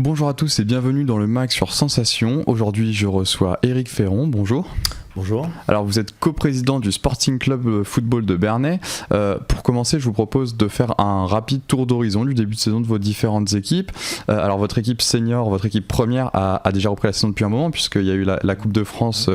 Bonjour à tous et bienvenue dans le MAG sur Sensation. Aujourd'hui, je reçois Éric Ferron. Bonjour. Bonjour. Alors, vous êtes coprésident du Sporting Club Football de Bernay. Pour commencer, je vous propose de faire un rapide tour d'horizon du début de saison de vos différentes équipes. Alors, votre équipe senior, votre équipe première a déjà repris la saison depuis un moment puisqu'il y a eu la Coupe de France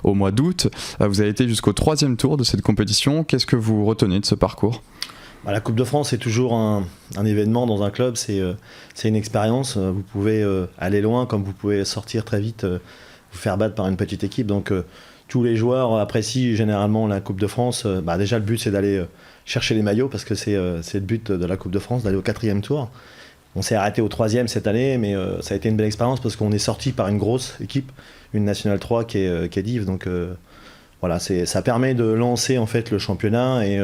au mois d'août. Vous avez été jusqu'au 3e tour de cette compétition. Qu'est-ce que vous retenez de ce parcours ? La Coupe de France, c'est toujours un événement dans un club, c'est une expérience. Vous pouvez aller loin comme vous pouvez sortir très vite, vous faire battre par une petite équipe. Donc tous les joueurs apprécient généralement la Coupe de France. Déjà le but c'est d'aller chercher les maillots parce que c'est le but de la Coupe de France, d'aller au 4e tour. On s'est arrêté au 3e cette année, mais ça a été une belle expérience parce qu'on est sorti par une grosse équipe, une Nationale 3 qui est Div. Donc ça permet de lancer en fait le championnat et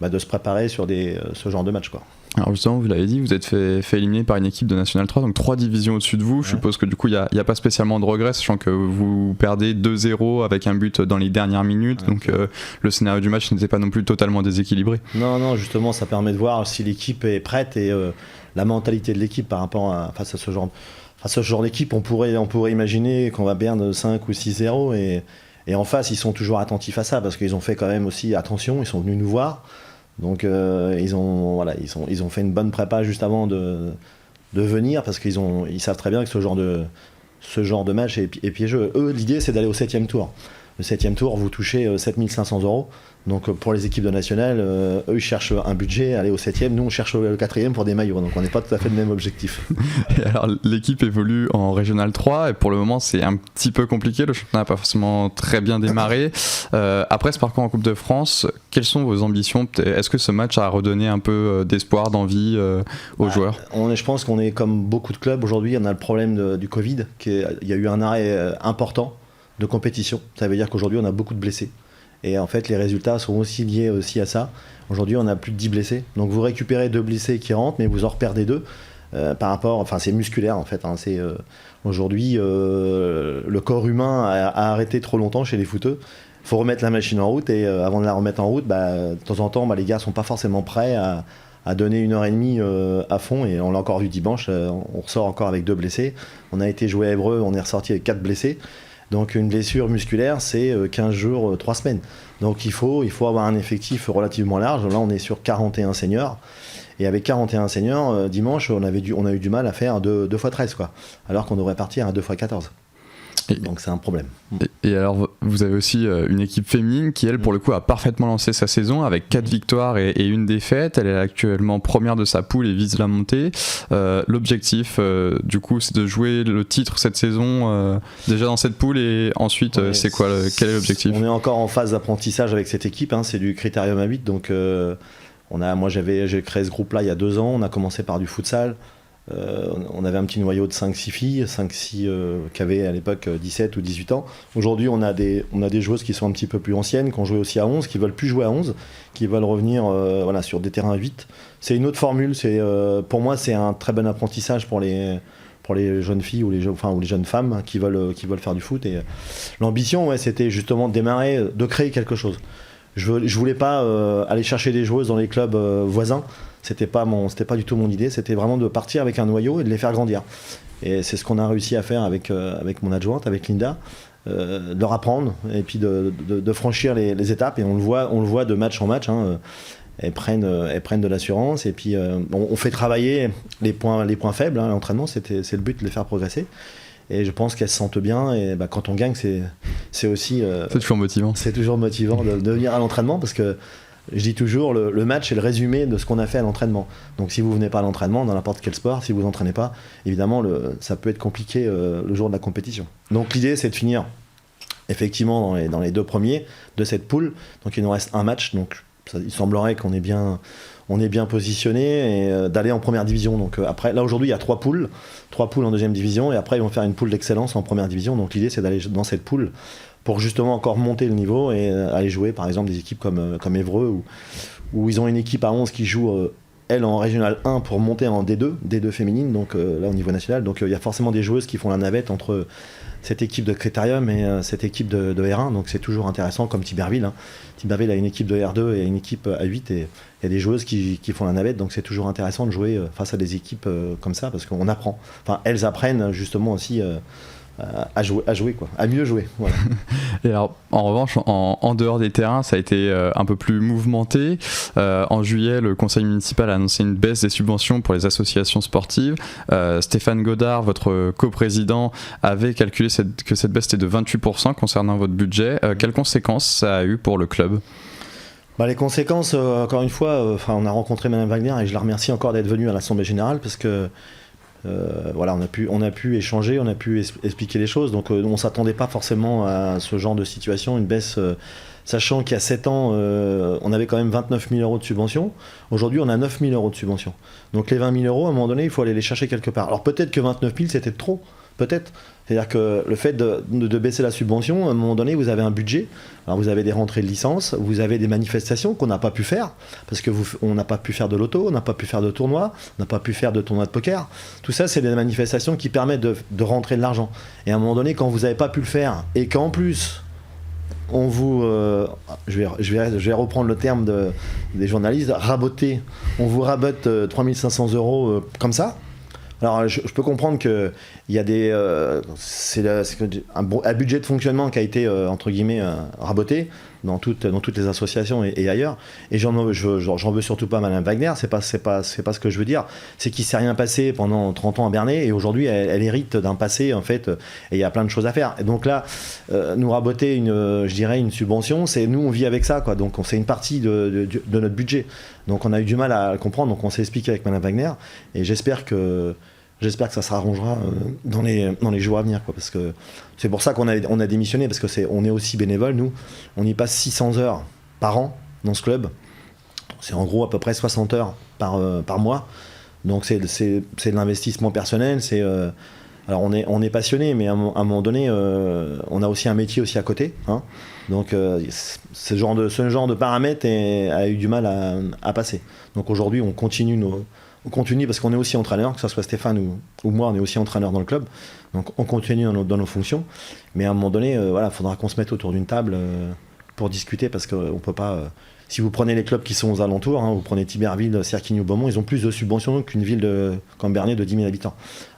de se préparer sur ce genre de match, quoi. Alors justement, vous l'avez dit, vous êtes fait éliminer par une équipe de National 3, donc 3 divisions au-dessus de vous. Ouais. Je suppose que du coup, il n'y a pas spécialement de regrets, sachant que vous perdez 2-0 avec un but dans les dernières minutes, ouais, donc le scénario du match n'était pas non plus totalement déséquilibré. Non, justement, ça permet de voir si l'équipe est prête et la mentalité de l'équipe par rapport face à ce genre d'équipe. On pourrait imaginer qu'on va perdre 5 ou 6-0 et en face, ils sont toujours attentifs à ça parce qu'ils ont fait quand même aussi attention, ils sont venus nous voir. Donc ils ont fait une bonne prépa juste avant de venir parce qu'ils savent très bien que ce genre de match est piégeux. Eux, l'idée c'est d'aller au 7e tour. Le 7e tour, vous touchez 7 500 €. Donc pour les équipes de nationale, eux ils cherchent un budget, aller au 7e, nous on cherche le 4e pour des maillots, donc on n'est pas tout à fait le même objectif. Et alors l'équipe évolue en Régional 3 et pour le moment c'est un petit peu compliqué, le championnat n'a pas forcément très bien démarré. Après ce parcours en Coupe de France, quelles sont vos ambitions ? Est-ce que ce match a redonné un peu d'espoir, d'envie aux joueurs ? Je pense qu'on est comme beaucoup de clubs aujourd'hui, on a le problème du Covid, il y a eu un arrêt important de compétition, ça veut dire qu'aujourd'hui on a beaucoup de blessés. Et en fait, les résultats sont aussi liés à ça. Aujourd'hui, on a plus de 10 blessés. Donc, vous récupérez 2 blessés qui rentrent, mais vous en reperdez 2 c'est musculaire en fait. Aujourd'hui, le corps humain a arrêté trop longtemps chez les footeux. Il faut remettre la machine en route et avant de la remettre en route, de temps en temps, les gars sont pas forcément prêts à donner 1h30 à fond. Et on l'a encore vu dimanche, on ressort encore avec 2 blessés. On a été joué à Évreux, on est ressorti avec 4 blessés. Donc une blessure musculaire, c'est 15 jours, 3 semaines. Donc il faut avoir un effectif relativement large. Là, on est sur 41 seniors. Et avec 41 seniors, dimanche, on a eu du mal à faire 2 x 13, quoi. Alors qu'on devrait partir à 2 x 14. Donc c'est un problème. Et alors vous avez aussi une équipe féminine qui elle pour le coup a parfaitement lancé sa saison avec 4 victoires et 1 défaite. Elle est actuellement première de sa poule et vise la montée. L'objectif du coup c'est de jouer le titre cette saison déjà dans cette poule et ensuite c'est quoi quel est l'objectif ? On est encore en phase d'apprentissage avec cette équipe, c'est du critérium à 8 donc j'ai créé ce groupe là il y a 2 ans, on a commencé par du futsal. On avait un petit noyau de 5-6 filles, 5-6 qui avaient à l'époque 17 ou 18 ans. Aujourd'hui, on a des joueuses qui sont un petit peu plus anciennes, qui ont joué aussi à 11, qui veulent plus jouer à 11, qui veulent revenir sur des terrains à 8. C'est une autre formule. Pour moi, c'est un très bon apprentissage pour les jeunes filles ou les jeunes femmes qui veulent faire du foot. Et l'ambition, c'était justement de démarrer, de créer quelque chose. Je voulais pas aller chercher des joueuses dans les clubs voisins. C'était pas du tout mon idée. C'était vraiment de partir avec un noyau et de les faire grandir. Et c'est ce qu'on a réussi à faire avec mon adjointe, avec Linda, de leur apprendre et puis de franchir les étapes. Et on le voit de match en match. Elles prennent de l'assurance et puis on fait travailler les points faibles. L'entraînement, c'est le but de les faire progresser. Et je pense qu'elles se sentent bien et quand on gagne c'est aussi c'est toujours motivant. C'est toujours motivant de venir à l'entraînement parce que je dis toujours le match est le résumé de ce qu'on a fait à l'entraînement. Donc si vous venez pas à l'entraînement dans n'importe quel sport, si vous entraînez pas, évidemment ça peut être compliqué le jour de la compétition. Donc l'idée c'est de finir effectivement dans les 2 premiers de cette poule. Donc il nous reste un match, donc il semblerait qu'on est bien positionné et d'aller en première division. Donc après, là aujourd'hui il y a 3 poules en 2e division et après ils vont faire une poule d'excellence en première division. Donc l'idée c'est d'aller dans cette poule pour justement encore monter le niveau et aller jouer par exemple des équipes comme Évreux où ils ont une équipe à 11 qui joue elle en Régional 1 pour monter en D2 féminine, donc là au niveau national. Donc il y a forcément des joueuses qui font la navette entre cette équipe de Critérium et cette équipe de R1, donc c'est toujours intéressant comme Tiberville. Tiberville a une équipe de R2 et une équipe A8 et il y a des joueuses qui font la navette, donc c'est toujours intéressant de jouer face à des équipes comme ça parce qu'on apprend. Enfin, elles apprennent justement aussi à jouer quoi, à mieux jouer. Voilà. Et alors, en revanche, en dehors des terrains, ça a été un peu plus mouvementé. En juillet, le conseil municipal a annoncé une baisse des subventions pour les associations sportives. Stéphane Godard, votre coprésident, avait calculé que cette baisse était de 28% concernant votre budget. Quelles conséquences ça a eu pour le club ? Les conséquences, encore une fois, on a rencontré Madame Wagner et je la remercie encore d'être venue à l'Assemblée Générale parce que voilà, on a pu échanger, on a pu expliquer les choses. Donc on ne s'attendait pas forcément à ce genre de situation, une baisse, sachant qu'il y a 7 ans, on avait quand même 29 000 euros de subvention. Aujourd'hui, on a 9 000 euros de subvention. Donc les 20 000 euros, à un moment donné, il faut aller les chercher quelque part. Alors peut-être que 29 000, c'était trop. Peut-être. C'est-à-dire que le fait de baisser la subvention, à un moment donné, vous avez un budget. Alors vous avez des rentrées de licence, vous avez des manifestations qu'on n'a pas pu faire, parce qu'on n'a pas pu faire de loto, on n'a pas pu faire de tournoi, on n'a pas pu faire de tournoi de poker. Tout ça, c'est des manifestations qui permettent de rentrer de l'argent. Et à un moment donné, quand vous n'avez pas pu le faire, et qu'en plus, on vous... je vais reprendre le terme des journalistes, raboter. On vous rabote 3 500 euros comme ça. Alors je peux comprendre qu'il y a c'est un budget de fonctionnement qui a été entre guillemets raboté dans toutes les associations et ailleurs. Et j'en veux surtout pas à Madame Wagner, c'est pas ce que je veux dire. C'est qu'il s'est rien passé pendant 30 ans à Bernay et aujourd'hui elle hérite d'un passé en fait et il y a plein de choses à faire. Et donc là, nous raboter une subvention, c'est nous on vit avec ça quoi. Donc c'est une partie de notre budget. Donc on a eu du mal à le comprendre. Donc on s'est expliqué avec Madame Wagner et j'espère que ça s'arrangera dans les jours à venir quoi, parce que c'est pour ça qu'on a démissionné parce que on est aussi bénévole nous, on y passe 600 heures par an dans ce club, c'est en gros à peu près 60 heures par mois, donc c'est de l'investissement personnel, alors on est passionné mais à un moment donné on a aussi un métier aussi à côté hein, donc ce genre de paramètres a eu du mal à passer, donc aujourd'hui on continue parce qu'on est aussi entraîneur, que ce soit Stéphane ou moi, on est aussi entraîneur dans le club. Donc on continue dans nos fonctions. Mais à un moment donné, il faudra qu'on se mette autour d'une table pour discuter parce qu'on peut pas. Si vous prenez les clubs qui sont aux alentours, hein, vous prenez Tiberville, Cerquigny ou Beaumont, ils ont plus de subventions qu'une ville comme Bernay de 10 000 habitants.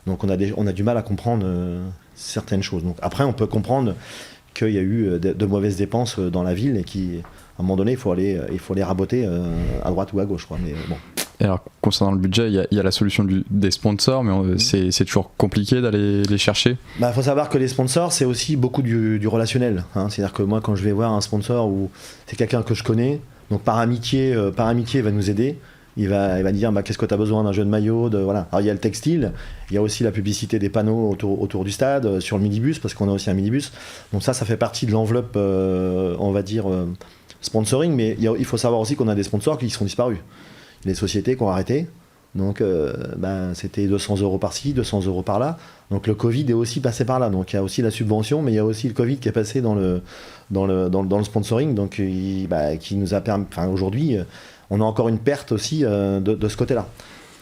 Donc on a du mal à comprendre certaines choses. Donc après, on peut comprendre qu'il y a eu de mauvaises dépenses dans la ville et à un moment donné, il faut les raboter à droite ou à gauche. Quoi. Mais bon. Et alors, concernant le budget, il y a la solution des sponsors, mais c'est toujours compliqué d'aller les chercher. Faut savoir que les sponsors, c'est aussi beaucoup du relationnel. Hein. C'est-à-dire que moi, quand je vais voir un sponsor où c'est quelqu'un que je connais, donc par amitié, il va nous aider. Il va dire qu'est-ce que tu as besoin d'un jeu de maillot, voilà. Alors il y a le textile, il y a aussi la publicité des panneaux autour du stade, sur le minibus, parce qu'on a aussi un minibus. Donc ça fait partie de l'enveloppe, on va dire, sponsoring, mais il faut savoir aussi qu'on a des sponsors qui sont disparus. Les sociétés qui ont arrêté, donc c'était 200 euros par-ci, 200 euros par-là. Donc le Covid est aussi passé par là. Donc il y a aussi la subvention, mais il y a aussi le Covid qui est passé dans le sponsoring, donc qui nous a permis. Enfin aujourd'hui, on a encore une perte aussi de ce côté-là.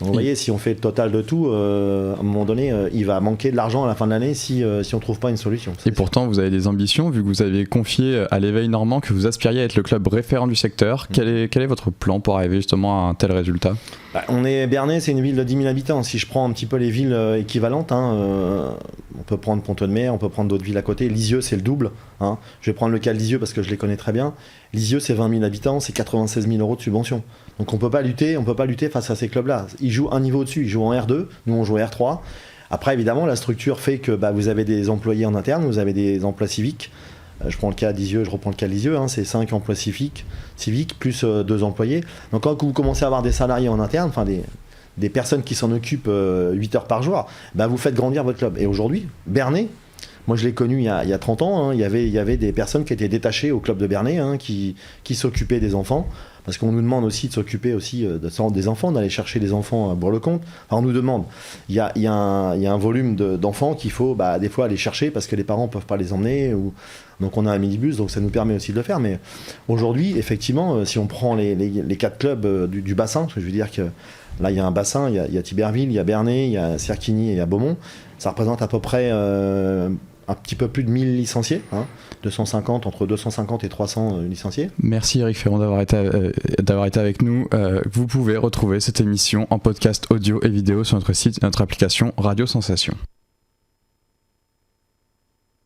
Donc vous voyez, si on fait le total de tout, à un moment donné, il va manquer de l'argent à la fin de l'année si on ne trouve pas une solution. Et pourtant, vous avez des ambitions, vu que vous avez confié à l'Éveil Normand que vous aspiriez à être le club référent du secteur. Quel est votre plan pour arriver justement à un tel résultat ? Bernay, c'est une ville de 10 000 habitants. Si je prends un petit peu les villes équivalentes, on peut prendre Pont-de-Mer, on peut prendre d'autres villes à côté. Lisieux, c'est le double. Hein. Je vais prendre le cas de Lisieux parce que je les connais très bien. Lisieux, c'est 20 000 habitants, c'est 96 000 euros de subvention. Donc on peut pas lutter face à ces clubs-là. Ils jouent un niveau au-dessus, ils jouent en R2, nous on joue en R3. Après, évidemment, la structure fait que vous avez des employés en interne, vous avez des emplois civiques. Je prends le cas de Lisieux, je reprends le cas de Lisieux, c'est 5 emplois civiques plus 2 employés. Donc quand vous commencez à avoir des salariés en interne, des personnes qui s'en occupent 8 heures par jour, vous faites grandir votre club. Et aujourd'hui, Bernay, moi je l'ai connu il y a 30 ans, il y avait des personnes qui étaient détachées au club de Bernay, qui s'occupaient des enfants, parce qu'on nous demande aussi de s'occuper aussi des enfants, d'aller chercher les enfants à Bourg-le-Comte. Enfin, on nous demande. Il y a un volume d'enfants qu'il faut des fois aller chercher parce que les parents ne peuvent pas les emmener. Donc on a un minibus, donc ça nous permet aussi de le faire. Mais aujourd'hui, effectivement, si on prend les 4 clubs du bassin, parce que je veux dire que là, il y a un bassin, il y a Thiberville, il y a Bernay, il y a Cerquigny et il y a Beaumont. Ça représente à peu près un petit peu plus de 1000 licenciés, entre 250 et 300 licenciés. Merci Eric Ferron d'avoir été avec nous. Vous pouvez retrouver cette émission en podcast audio et vidéo sur notre site et notre application Radio Sensation.